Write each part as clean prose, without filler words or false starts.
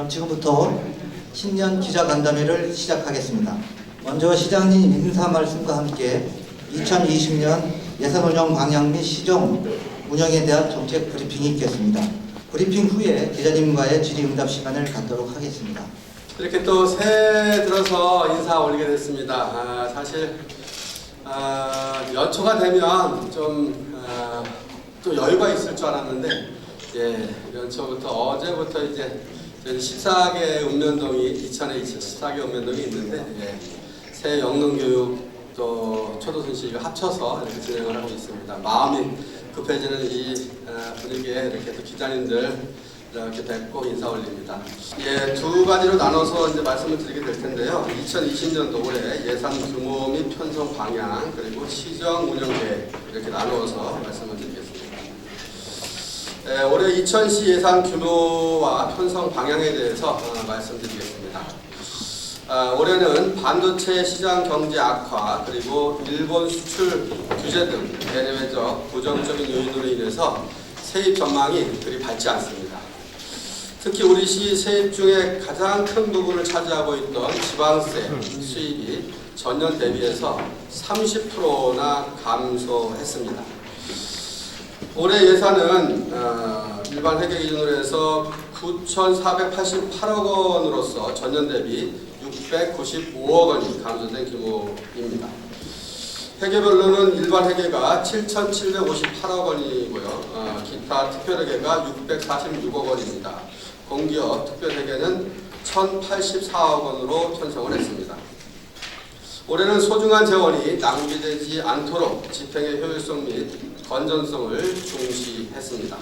그럼 지금부터 신년 기자간담회를 시작하겠습니다. 먼저 시장님 인사 말씀과 함께 2020년 예산운영 방향 및 시정 운영에 대한 정책 브리핑이 있겠습니다. 브리핑 후에 기자님과의 질의응답 시간을 갖도록 하겠습니다. 이렇게 또 새해 들어서 인사 올리게 됐습니다. 사실 연초가 되면 좀 또 여유가 있을 줄 알았는데, 연초부터 어제부터 이제 14개 읍면동이 14개 읍면동이 있는데, 새 영농교육 또 초도순실과 합쳐서 이렇게 진행을 하고 있습니다. 마음이 급해지는 이 분위기에 이렇게 또 기자님들 이렇게 뵙고 인사 올립니다. 두 가지로 나눠서 이제 말씀을 드리게 될 텐데요. 2020년도 올해 예산 규모 및 편성 방향 그리고 시정 운영 계획 이렇게 나누어서 말씀을 드리겠습니다. 올해 2000시 예산 규모와 편성 방향에 대해서 말씀드리겠습니다. 올해는 반도체 시장 경제 악화 그리고 일본 수출 규제 등 대내외적 부정적인 요인으로 인해서 세입 전망이 그리 밝지 않습니다. 특히 우리 시 세입 중에 가장 큰 부분을 차지하고 있던 지방세 수입이 전년 대비해서 30%나 감소했습니다. 올해 예산은 일반 회계 기준으로 해서 9,488억 원으로서 전년 대비 695억 원이 감소된 규모입니다. 회계별로는 일반 회계가 7,758억 원이고요. 기타 특별회계가 646억 원입니다. 공기업 특별회계는 1,084억 원으로 편성을 했습니다. 올해는 소중한 재원이 낭비되지 않도록 집행의 효율성 및 건전성을 중시했습니다.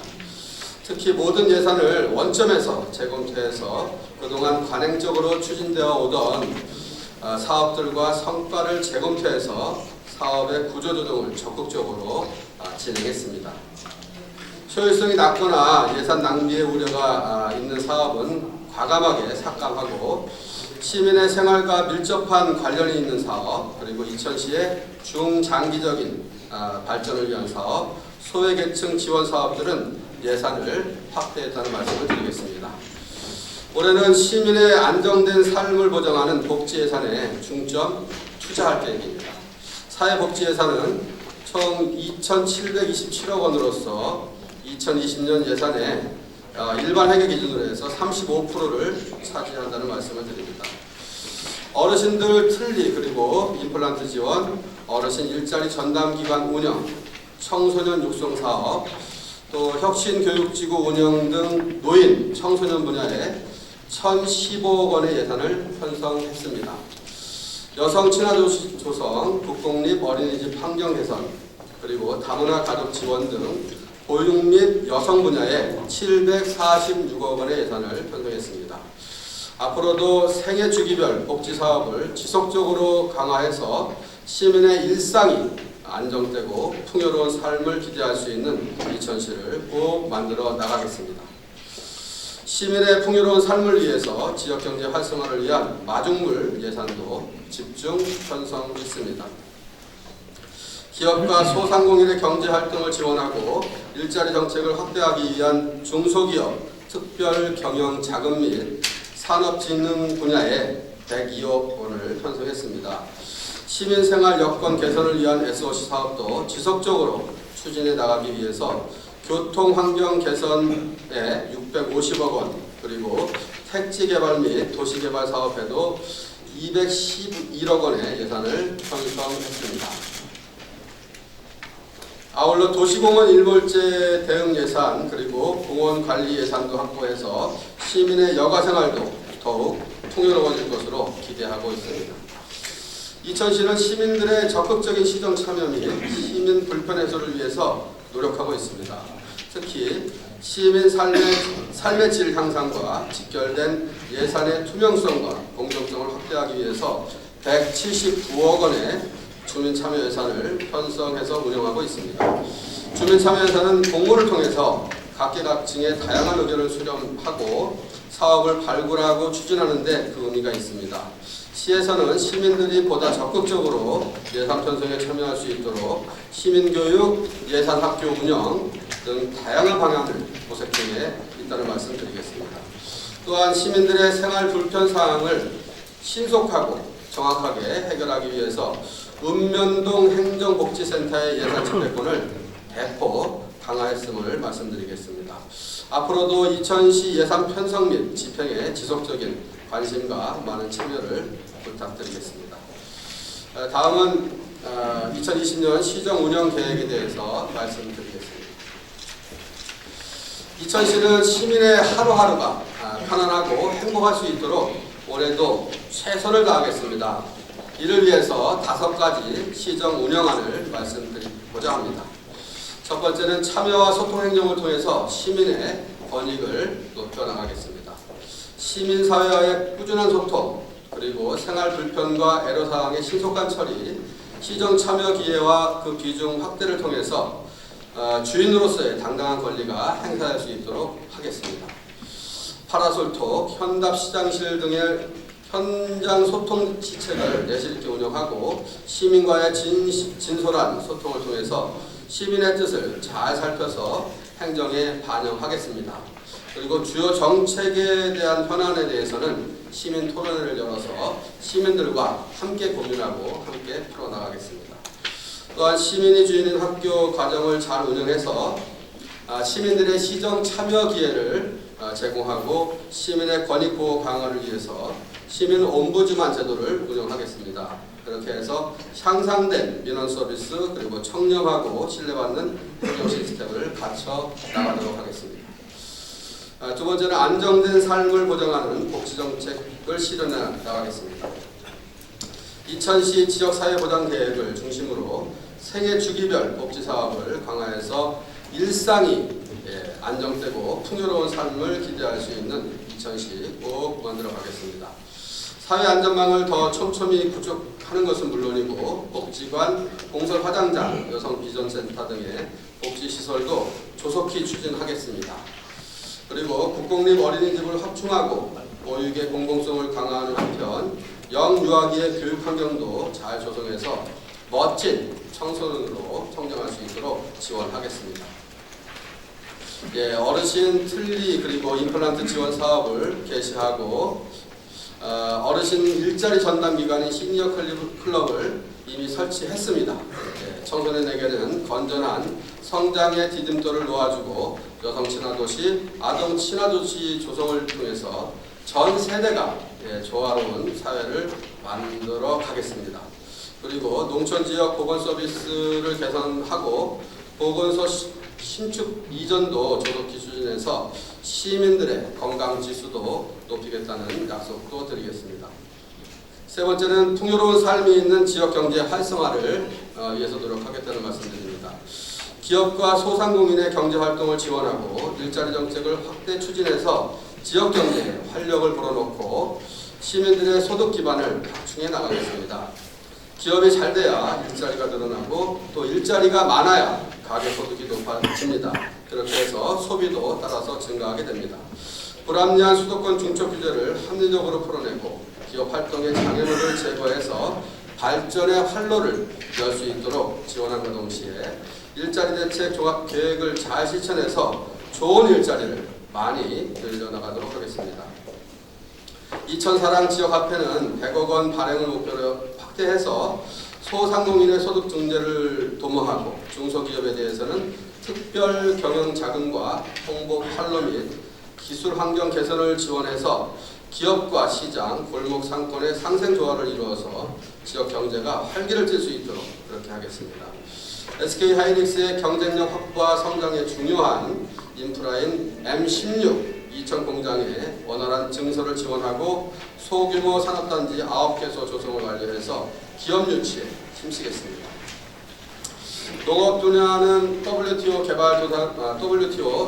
특히 모든 예산을 원점에서 재검토해서 그동안 관행적으로 추진되어 오던 사업들과 성과를 재검토해서 사업의 구조조정을 적극적으로 진행했습니다. 효율성이 낮거나 예산 낭비의 우려가 있는 사업은 과감하게 삭감하고 시민의 생활과 밀접한 관련이 있는 사업 그리고 이천시의 중장기적인 발전을 위한 사업, 소외계층 지원 사업들은 예산을 확대했다는 말씀을 드리겠습니다. 올해는 시민의 안정된 삶을 보장하는 복지 예산에 중점 투자할 계획입니다. 사회복지 예산은 총 2,727억 원으로서 2020년 예산에 일반 회계 기준으로 해서 35%를 차지한다는 말씀을 드립니다. 어르신들 틀니 그리고 임플란트 지원, 어르신 일자리 전담기관 운영, 청소년 육성 사업, 또 혁신교육지구 운영 등 노인, 청소년 분야에 1,015억 원의 예산을 편성했습니다. 여성 친화도시 조성, 국공립 어린이집 환경 개선, 그리고 다문화 가족 지원 등 보육 및 여성 분야에 746억 원의 예산을 편성했습니다. 앞으로도 생애 주기별 복지 사업을 지속적으로 강화해서 시민의 일상이 안정되고 풍요로운 삶을 기대할 수 있는 이천시를 꼭 만들어 나가겠습니다. 시민의 풍요로운 삶을 위해서 지역경제 활성화를 위한 마중물 예산도 집중 편성했습니다. 기업과 소상공인의 경제활동을 지원하고 일자리 정책을 확대하기 위한 중소기업 특별 경영 자금 및 산업진흥 분야에 102억 원을 편성했습니다. 시민생활 여건 개선을 위한 SOC 사업도 지속적으로 추진해 나가기 위해서 교통환경 개선에 650억 원, 그리고 택지개발 및 도시개발 사업에도 211억 원의 예산을 편성했습니다. 아울러 도시공원 일몰제 대응 예산 그리고 공원 관리 예산도 확보해서 시민의 여가생활도 더욱 풍요로워질 것으로 기대하고 있습니다. 이천시는 시민들의 적극적인 시정 참여 및 시민 불편 해소를 위해서 노력하고 있습니다. 특히 시민 삶의 질 향상과 직결된 예산의 투명성과 공정성을 확대하기 위해서 179억 원의 주민참여 예산을 편성해서 운영하고 있습니다. 주민참여 예산은 공모를 통해서 각계각층의 다양한 의견을 수렴하고 사업을 발굴하고 추진하는 데 그 의미가 있습니다. 시에서는 시민들이 보다 적극적으로 예산 편성에 참여할 수 있도록 시민교육, 예산학교 운영 등 다양한 방향을 모색중에 있다는 말씀 드리겠습니다. 또한 시민들의 생활 불편 사항을 신속하고 정확하게 해결하기 위해서 읍면동 행정복지센터의 예산 집행권을 대폭 강화했음을 말씀드리겠습니다. 앞으로도 이천시 예산 편성 및 집행에 지속적인 관심과 많은 참여를 부탁드리겠습니다. 다음은 2020년 시정 운영 계획에 대해서 말씀드리겠습니다. 이천시는 시민의 하루하루가 편안하고 행복할 수 있도록 올해도 최선을 다하겠습니다. 이를 위해서 5가지 시정 운영안을 말씀드리고자 합니다. 첫 번째는 참여와 소통 행정을 통해서 시민의 권익을 높여나가겠습니다. 시민사회와의 꾸준한 소통, 그리고 생활 불편과 애로사항의 신속한 처리, 시정 참여 기회와 그 비중 확대를 통해서 주인으로서의 당당한 권리가 행사할 수 있도록 하겠습니다. 파라솔톡, 현답시장실 등의 현장 소통 시책을 내실 있게 운영하고 시민과의 진솔한 소통을 통해서 시민의 뜻을 잘 살펴서 행정에 반영하겠습니다. 그리고 주요 정책에 대한 현안에 대해서는 시민 토론회를 열어서 시민들과 함께 고민하고 함께 풀어나가겠습니다. 또한 시민이 주인인 학교 과정을 잘 운영해서 시민들의 시정 참여 기회를 제공하고 시민의 권익 보호 강화를 위해서 시민 옴부즈만 제도를 운영하겠습니다. 그렇게 해서 향상된 민원 서비스 그리고 청렴하고 신뢰받는 행정 시스템을 갖춰 나가도록 하겠습니다. 두 번째는 안정된 삶을 보장하는 복지정책을 실현해 나가겠습니다. 이천시 지역사회보장계획을 중심으로 생애 주기별 복지사업을 강화해서 일상이 안정되고 풍요로운 삶을 기대할 수 있는 이천시 꼭 만들어 가겠습니다. 사회안전망을 더 촘촘히 구축하는 것은 물론이고 복지관, 공설화장장, 여성비전센터 등의 복지시설도 조속히 추진하겠습니다. 그리고 국공립 어린이집을 확충하고 보육의 공공성을 강화하는 한편 영유아기의 교육환경도 잘 조성해서 멋진 청소년으로 성장할 수 있도록 지원하겠습니다. 어르신 틀니 그리고 임플란트 지원 사업을 개시하고 어르신 일자리 전담 기관인 시니어 클럽을 이미 설치했습니다. 청소년에게는 건전한 성장의 디딤돌을 놓아주고 여성 친화도시, 아동 친화도시 조성을 통해서 전 세대가 조화로운 사회를 만들어 가겠습니다. 그리고 농촌지역 보건 서비스를 개선하고 보건소 신축 이전도 조속히 추진해서 시민들의 건강 지수도 높이겠다는 약속도 드리겠습니다. 세 번째는 풍요로운 삶이 있는 지역 경제 활성화를 위해서 노력하겠다는 말씀드립니다. 기업과 소상공인의 경제 활동을 지원하고 일자리 정책을 확대 추진해서 지역 경제에 활력을 불어넣고 시민들의 소득 기반을 확충해 나가겠습니다. 기업이 잘 돼야 일자리가 늘어나고 또 일자리가 많아야 가계 소득이 높아집니다. 그렇게 해서 소비도 따라서 증가하게 됩니다. 불합리한 수도권 중첩 규제를 합리적으로 풀어내고 기업 활동의 장애물을 제거해서 발전의 활로를 열 수 있도록 지원함과 동시에 일자리 대책 종합 계획을 잘 실천해서 좋은 일자리를 많이 늘려나가도록 하겠습니다. 이천사랑 지역화폐는 100억 원 발행을 목표로 확대해서 소상공인의 소득 증대를 도모하고 중소기업에 대해서는 특별 경영 자금과 홍보 판로 및 기술 환경 개선을 지원해서 기업과 시장, 골목 상권의 상생 조화를 이루어서 지역 경제가 활기를 띨 수 있도록 그렇게 하겠습니다. SK 하이닉스의 경쟁력 확보와 성장에 중요한 인프라인 M16 이천 공장의 원활한 증설을 지원하고 소규모 산업단지 9개소 조성을 완료해서 기업 유치에 힘쓰겠습니다. 농업 분야는 WTO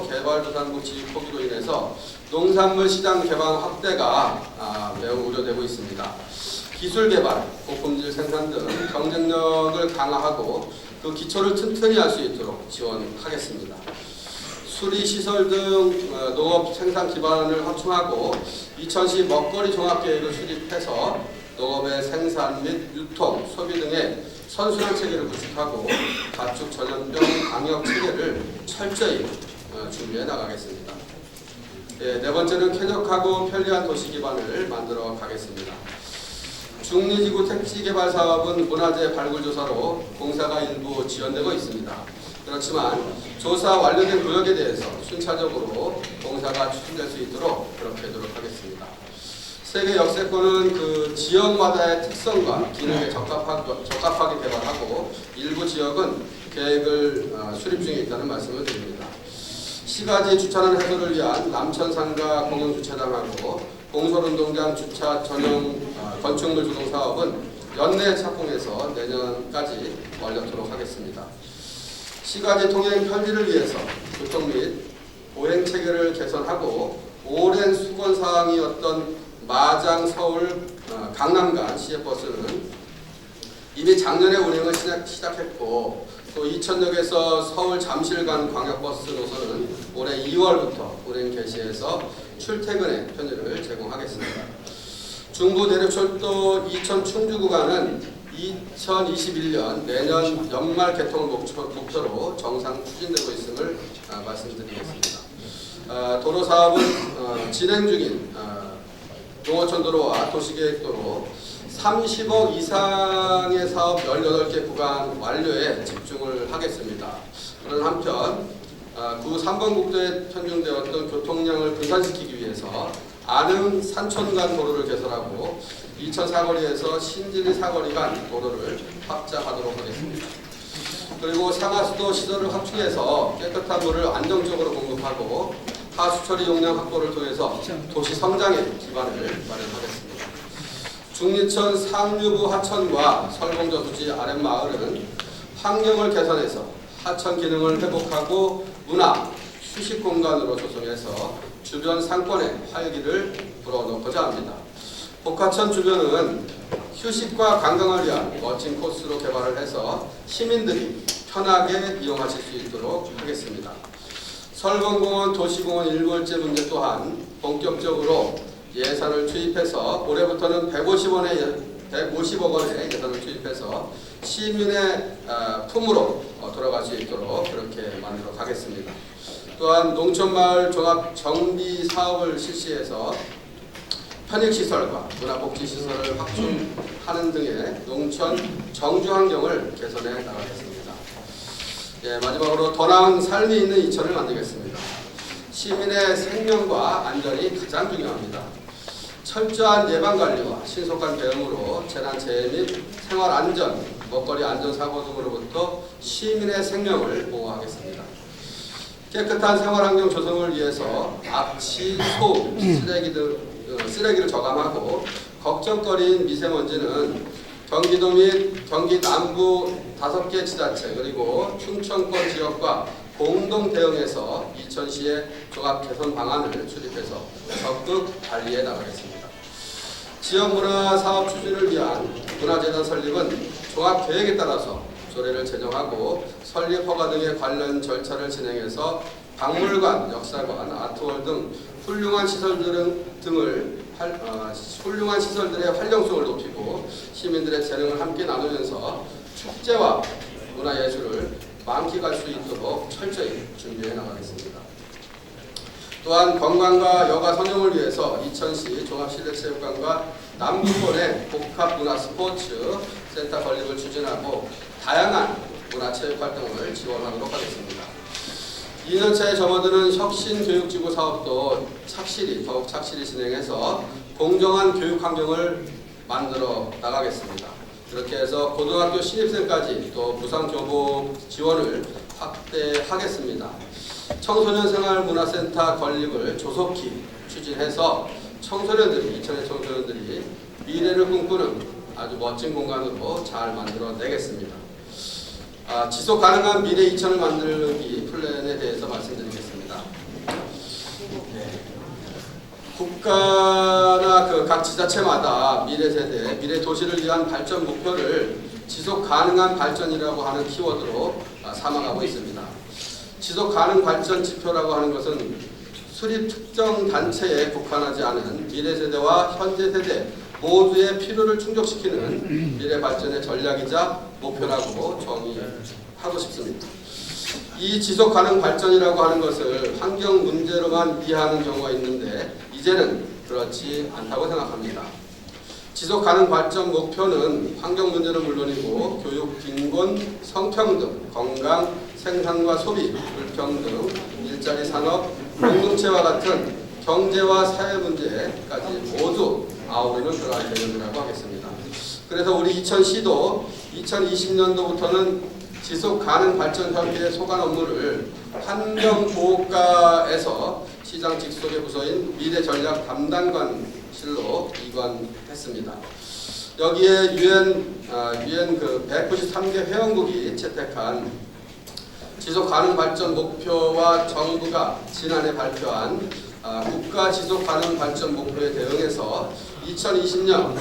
개발도상국 지위 포기로 인해서 농산물 시장 개방 확대가 매우 우려되고 있습니다. 기술 개발, 고품질 생산 등 경쟁력을 강화하고 그 기초를 튼튼히 할 수 있도록 지원하겠습니다. 수리시설 등 농업 생산 기반을 확충하고 이천시 먹거리 종합계획을 수립해서 농업의 생산 및 유통, 소비 등의 선순환 체계를 구축하고 가축 전염병 방역 체계를 철저히 준비해 나가겠습니다. 네 번째는 쾌적하고 편리한 도시 기반을 만들어 가겠습니다. 중리지구 택지개발 사업은 문화재 발굴조사로 공사가 일부 지연되고 있습니다. 그렇지만 조사 완료된 구역에 대해서 순차적으로 공사가 추진될 수 있도록 그렇게 노력하겠습니다. 세계 역세권은 그 지역마다의 특성과 기능에 적합하게 개발하고 일부 지역은 계획을 수립 중에 있다는 말씀을 드립니다. 시가지 주차난 해소를 위한 남천상가 공영주차장하고 공설운동장 주차 전용 건축물 조성 사업은 연내 착공해서 내년까지 완료토록 하겠습니다. 시가지 통행 편리를 위해서 교통 및 보행 체계를 개선하고 오랜 수건 사항이었던 마장 서울 강남 간 시외버스는 이미 작년에 운행을 시작했고 또 이천역에서 서울 잠실 간 광역버스 노선은 올해 2월부터 운행 개시해서 출퇴근의 편의를 제공하겠습니다. 중부 대륙철도 이천 충주 구간은 2021년 내년 연말 개통을 목표로 정상 추진되고 있음을 말씀드리겠습니다. 도로 사업은 진행 중인 농어촌도로와 도시계획도로 30억 이상의 사업 18개 구간 완료에 집중을 하겠습니다. 그런 한편 구 3번 국도에 편중되었던 교통량을 분산시키기 위해서 안흥 산촌간 도로를 개설하고 이천 사거리에서 신진리 사거리 간 도로를 확장하도록 하겠습니다. 그리고 상하수도 시설을 확충해서 깨끗한 물을 안정적으로 공급하고 하수처리 용량 확보를 통해서 도시 성장의 기반을 마련하겠습니다. 중리천 상류부 하천과 설봉저수지 아랫마을은 환경을 개선해서 하천 기능을 회복하고 문화, 휴식 공간으로 조성해서 주변 상권에 활기를 불어넣고자 합니다. 복하천 주변은 휴식과 관광을 위한 멋진 코스로 개발을 해서 시민들이 편하게 이용하실 수 있도록 하겠습니다. 설봉공원 도시공원 일몰제 문제 또한 본격적으로 예산을 투입해서 올해부터는 150억 원의 예산을 투입해서 시민의 품으로 돌아갈 수 있도록 그렇게 만들어 가겠습니다. 또한 농촌마을 종합 정비 사업을 실시해서 편익시설과 문화복지시설을 확충하는 등의 농촌 정주환경을 개선해 나가겠습니다. 예, 마지막으로 더 나은 삶이 있는 이천을 만들겠습니다. 시민의 생명과 안전이 가장 중요합니다. 철저한 예방관리와 신속한 대응으로 재난재해 및 생활안전, 먹거리 안전사고 등으로부터 시민의 생명을 보호하겠습니다. 깨끗한 생활환경 조성을 위해서 악취, 소음, 쓰레기를 저감하고 걱정거리인 미세먼지는 경기도 및 경기 남부 5개 지자체 그리고 충청권 지역과 공동 대응해서 이천시의 종합 개선 방안을 수립해서 적극 관리해 나가겠습니다. 지역문화 사업 추진을 위한 문화재단 설립은 종합 계획에 따라서 조례를 제정하고 설립 허가 등의 관련 절차를 진행해서 박물관, 역사관, 아트홀 등 훌륭한 시설들의 활용성을 높이고 시민들의 재능을 함께 나누면서 축제와 문화예술을 만끽할 수 있도록 철저히 준비해 나가겠습니다. 또한 관광과 여가 선용을 위해서 이천시 종합실내체육관과 남부권의 복합문화 스포츠 센터 건립을 추진하고 다양한 문화체육 활동을 지원하도록 하겠습니다. 2년차에 접어드는 혁신교육지구 사업도 더욱 착실히 진행해서 공정한 교육 환경을 만들어 나가겠습니다. 그렇게 해서 고등학교 신입생까지 또 무상교복 지원을 확대하겠습니다. 청소년 생활문화센터 건립을 조속히 추진해서 이천의 청소년들이 미래를 꿈꾸는 아주 멋진 공간으로 잘 만들어내겠습니다. 지속 가능한 미래 이천을 만들기 플랜에 대해서 말씀드리겠습니다. 국가나 각 지자체마다 미래 세대, 미래 도시를 위한 발전 목표를 지속 가능한 발전이라고 하는 키워드로 삼아가고 있습니다. 지속 가능 발전 지표라고 하는 것은 수립 특정 단체에 국한하지 않은 미래 세대와 현재 세대 모두의 필요를 충족시키는 미래 발전의 전략이자 목표라고 정의하고 싶습니다. 이 지속 가능 발전이라고 하는 것을 환경 문제로만 이해하는 경우가 있는데 이제는 그렇지 않다고 생각합니다. 지속 가능 발전 목표는 환경 문제는 물론이고 교육, 빈곤, 성평등, 건강, 생산과 소비, 불평등, 일자리 산업, 공동체와 같은 경제와 사회 문제까지 모두 아우르는 그러한 개념이라고 하겠습니다. 그래서 우리 이천시도 2020년도부터는 지속 가능 발전 협의회 소관 업무를 환경보호과에서 시장 직속의 부서인 미래전략 담당관실로 이관했습니다. 여기에 유엔 그 193개 회원국이 채택한 지속 가능 발전 목표와 정부가 지난해 발표한 국가 지속 가능 발전 목표에 대응해서 2020년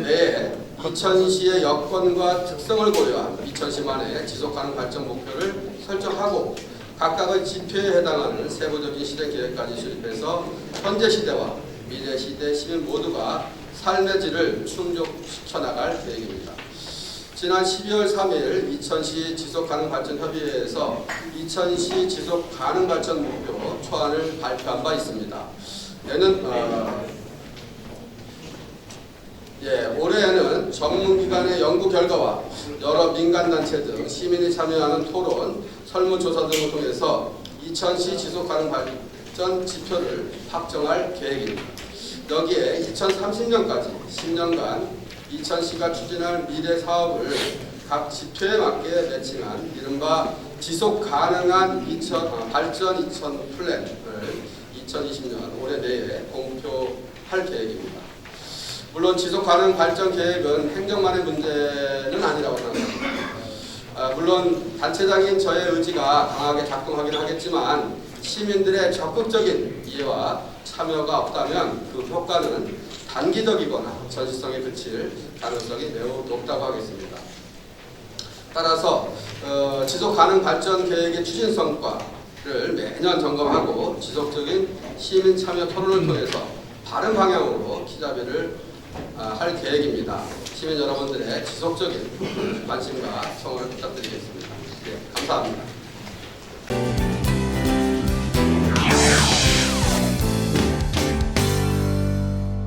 내에 이천시의 여건과 특성을 고려한 이천시만의 지속 가능 발전 목표를 설정하고 각각의 지표에 해당하는 세부적인 실행 계획까지 수립해서 현재 시대와 미래 시대 시민 모두가 삶의 질을 충족시켜 나갈 계획입니다. 지난 12월 3일 이천시 지속가능발전협의회에서 이천시 지속가능발전 목표 초안을 발표한 바 있습니다. 올해에는 전문기관의 연구 결과와 여러 민간단체 등 시민이 참여하는 토론, 설문조사 등을 통해서 이천시 지속가능발전 지표를 확정할 계획입니다. 여기에 2030년까지 10년간 이천시가 추진할 미래 사업을 각 지표에 맞게 매칭한 이른바 지속가능한 발전 2000 플랜을 2020년 올해 내에 공표할 계획입니다. 물론 지속가능 발전 계획은 행정만의 문제는 아니라고 생각합니다. 물론 단체장인 저의 의지가 강하게 작동하긴 하겠지만 시민들의 적극적인 이해와 참여가 없다면 그 효과는 단기적이거나 전시성에 그칠 가능성이 매우 높다고 하겠습니다. 따라서 지속가능 발전 계획의 추진 성과를 매년 점검하고 지속적인 시민 참여 토론을 통해서 바른 방향으로 키자비를 할 계획입니다. 시민 여러분들의 지속적인 관심과 성원을 부탁드리겠습니다. 네, 감사합니다.